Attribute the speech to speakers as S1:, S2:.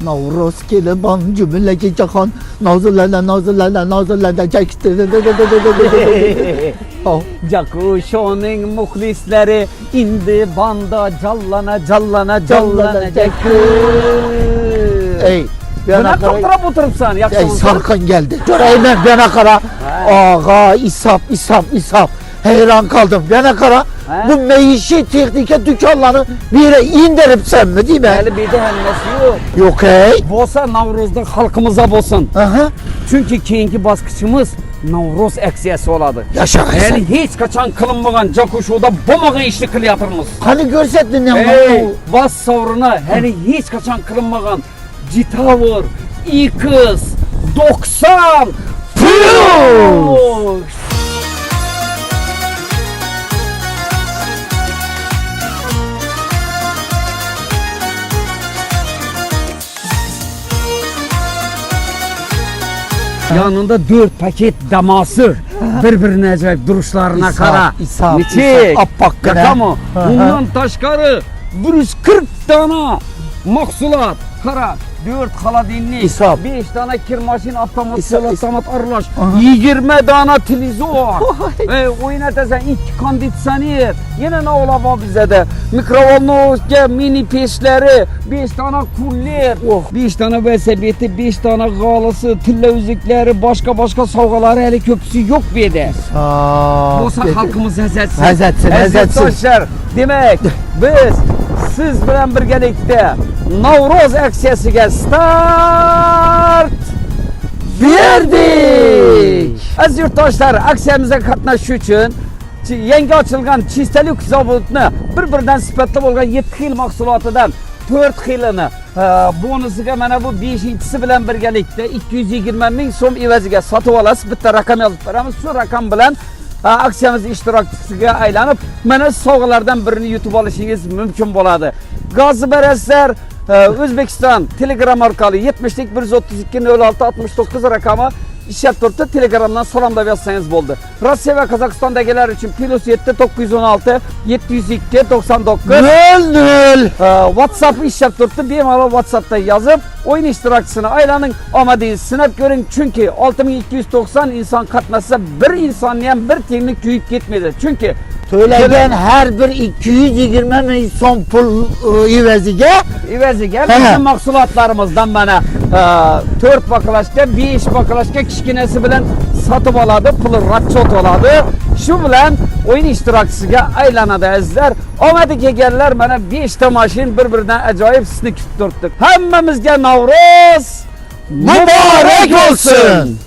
S1: Navruz keliban cümleki cahan nazırlarla çekti.
S2: Jakuşo'nun muhlisleri indi banda callana.
S1: Ey
S2: Buna kaptırıp oturupsan
S1: Ey
S2: yakışımızdan.
S1: sarkın geldi. Göreyim bana kara. Ağa isap. Hayran kaldım. Bana kara. Bu meyişi teknike dükkanlarını bir yere indirip sen mi değil mi?
S2: Eli bir de hemmesi yok.
S1: Yok ey.
S2: Bolsa Navruz'da halkımıza bolsun.
S1: Aha.
S2: Çünkü keyinki baskıçımız Navruz eksiyesi oladı.
S1: Yaşa
S2: Yani hiç kaçan kılınmagan Jakuşo'da bomagan işli kılyatırmız.
S1: Hani görsettin ne
S2: Ey bas savruna hani hiç kaçan kılınmagan Citavur, İkız, 90
S1: Plus.
S2: Yanında 4 paket daması birbirine acayip duruşlarına kara.
S1: İsap, appak
S2: Yaka mı? Bundan taşkarı 140 tane mahsulat kara. 4 haladinli,
S1: İsap.
S2: 5 tane kirmaşin avtomat,
S1: İsap,
S2: otomat aralaş,
S1: Aha.
S2: 20 tane televizyon, oynatasan 2 konditsioner, yine ne ola bize de mikrovalnovka mini peşleri, 5 tane kuller, 5 tane vesebeti, 5 tane galısı, televizikleri, başka sovgaları hele köpüsü yok bir de. Olsa halkımız hezetsin.
S1: Hezetsin.
S2: Demek biz siz bilen birgelikte Navruz aksiyasiga start berdik. Aziz yurtdoshlar, aksiyamizga qatnashish uchun yangi ochilgan Chistalik zavodini bir-biridan sifatli bo'lgan 7 xil mahsulotidan 4 xilini bonusiga mana bu 5-inchisi bilan birgalikda 220 ming so'm evaziga sotib olasiz. Bitta raqam yozib beramiz. Shu raqam bilan aksiyamiz ishtirokchisiga aylanib, mana sovg'alardan birini yutib olishingiz mumkin bo'ladi. Gazı berasizlar O'zbekiston Telegram orqali 70 132 06 69 rakamı ishlab turibdi. Telegramdan salomlab yozsangiz bo'ldi. Rossiya va Qozog'istondagilar uchun +7 916 702 99
S1: 00.
S2: WhatsApp ishlab turibdi. Bemalol WhatsAppda yozib o'yin ishtirokchisini aylaning, omadingiz sinab ko'ring. Chunki 6290 inson qatnashsa bir insonni ham bir tiyinlik kuyib ketmaydi. Chunki
S1: Söyleyen her bir 220 ming so'm pul evaziga
S2: bizim mahsulotlarimizdan mana 4 baklashka 5 baklashka kichkinasi bilan sotib oladi, puli расчет oladi. Shu bilan o'yin ishtirokchisiga aylanadi azizlar. Omadi kelganlar mana 5 ta mashin bir-biridan ajoyib sizni kutib turibdi. Hammamizga Navruz
S1: muborak bo'lsin.